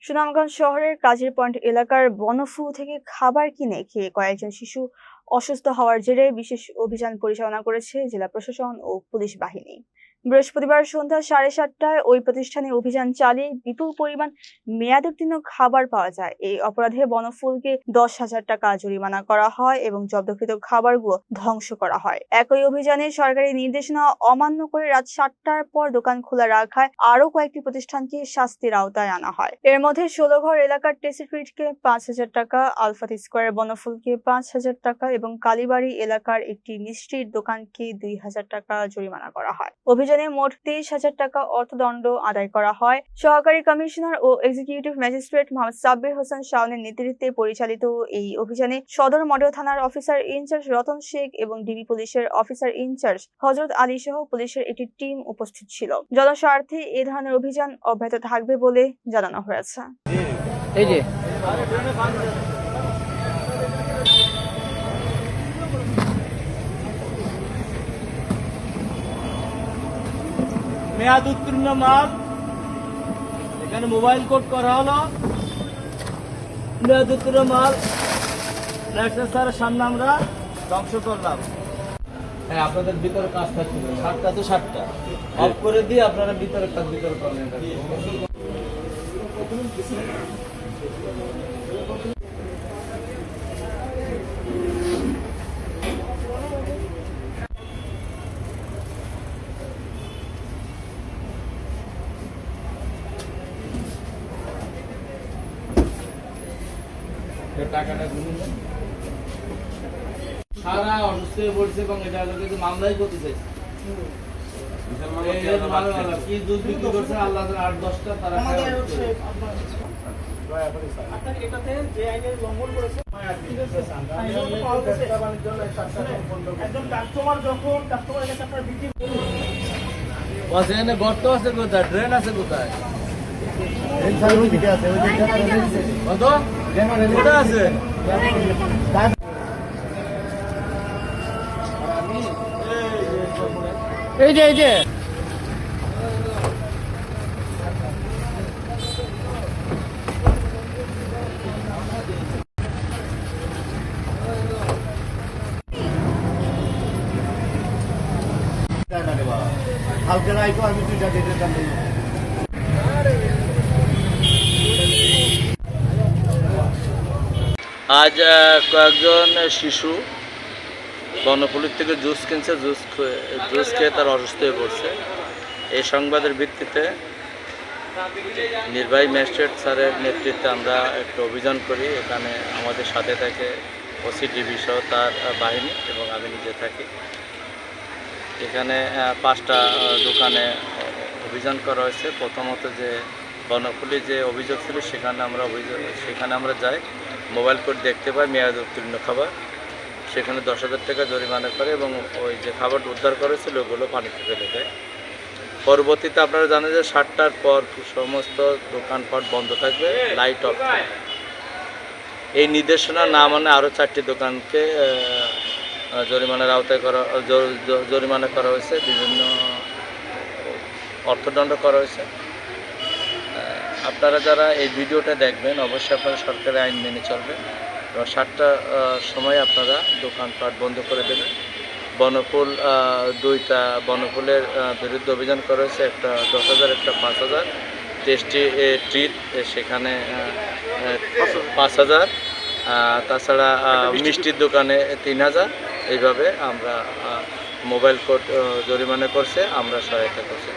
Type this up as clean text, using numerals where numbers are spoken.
সুনামগঞ্জ শহরের কাজীর পয়েন্ট এলাকার বনফুল থেকে খাবার কিনে খেয়ে কয়েকজন শিশু অসুস্থ হওয়ার জেরে বিশেষ অভিযান পরিচালনা করেছে জেলা প্রশাসন ও পুলিশ বাহিনী। বৃহস্পতিবার সন্ধ্যা 7:30টায় ওই প্রতিষ্ঠানে অভিযান চালিয়ে বিপুল পরিমাণ মেয়াদোত্তীর্ণ খাবার পাওয়া যায়। এই অপরাধে বনফুলকে 10,000 টাকা জরিমানা করা হয় এবং জব্দকৃত খাবারগুলো ধ্বংস করা হয়। একই অভিযানে সরকারি নির্দেশনা অমান্য করে রাত 7টার পর দোকান খোলা রাখায় আরো কয়েকটি প্রতিষ্ঠানকে শাস্তির আওতায় আনা হয়। এর মধ্যে 16ঘর এলাকার টেসিফিটকে 5,000 টাকা, আলফাত স্কয়ার বনফুলকে 5,000 টাকা এবং কালীবাড়ি এলাকার একটি মিষ্টির দোকানকে 2,000 টাকা জরিমানা করা হয়। অভিযানে মোট 23,000 টাকা অর্থদণ্ড আদায় করা হয়। সহকারী কমিশনার ও এক্সিকিউটিভ ম্যাজিস্ট্রেট মোহাম্মদ সাব্বির হোসেন শাওনের নেতৃত্বে পরিচালিত এই অভিযানে সদর মডেল থানার অফিসার ইনচার্জ রতন শেখ এবং ডিবি পুলিশের অফিসার ইনচার্জ হযরত আলী সহ পুলিশের একটি টিম উপস্থিত ছিল। জনস্বার্থে এ ধরনের অভিযান অব্যাহত থাকবে বলে জানানো হয়েছে। এই যে মেয়াদ উত্তীর্ণ মাল এখানে মোবাইল কোড করা হলো। মেয়াদ উত্তীর্ণ মাল লাইসেন্সের সামনে আমরা ধ্বংস করলাম। হ্যাঁ, আপনাদের ভিতরে কাজ থাকছে 7টা তো 7টা অফ করে দিয়ে আপনারা ভিতরে কাজ করলেন। টাকাটা সারা অসুস্থ হয়ে পড়ছে এবং এটা কিন্তু মামলাই করতে চাইছে। কি দুধ বিক্রি করছে আল্লাহ 8-10টা তারা গর্ত আছে কোথায়, ড্রেন আছে কোথায়, আছে এই যে হালকা রাইকো আমি 2টা দিতে পারি। আজ কয়েকজন শিশু বনফুলির থেকে জুস কিনছে, জুস খেয়ে তার অসুস্থ হয়ে পড়ছে। এই সংবাদের ভিত্তিতে নির্বাহী ম্যাজিস্ট্রেট স্যারের নেতৃত্বে আমরা একটা অভিযান করি। এখানে আমাদের সাথে থাকে ওসি ডিবি সহ তার বাহিনী এবং আমি নিজে থাকি। এখানে 5টা দোকানে অভিযান করা হয়েছে। প্রথমত যে বনফুলি যে অভিযোগ ছিল সেখানে আমরা যাই, মোবাইল কোড দেখতে পাই মেয়াদ উত্তীর্ণ খাবার, সেখানে 10,000 টাকা জরিমানা করে এবং ওই যে খাবার উদ্ধার করেছিল ওগুলো পানিতে ফেলে দেয়। পরবর্তীতে আপনারা জানেন যে 7টার পর সমস্ত দোকানপাট বন্ধ থাকবে, লাইট অফ থাকবে। এই নির্দেশনা না মানে আরও 4টি দোকানকে জরিমানার আওতায় জরিমানা করা হয়েছে, বিভিন্ন অর্থদণ্ড করা হয়েছে। আপনারা যারা এই ভিডিওটা দেখবেন অবশ্যই আপনারা সরকারি আইন মেনে চলবেন এবং 7টার সময় আপনারা দোকানপাট বন্ধ করে দেবেন। বনফুল 2টা বনফুলের বিরুদ্ধে অভিযান করা হয়েছে, একটা 10,000 একটা 5,000। টেস্টি ট্রিট সেখানে 5,000, তাছাড়া মিষ্টির দোকানে 3,000। এইভাবে আমরা মোবাইল কোড জরিমানা করছে, আমরা সহায়তা করছি।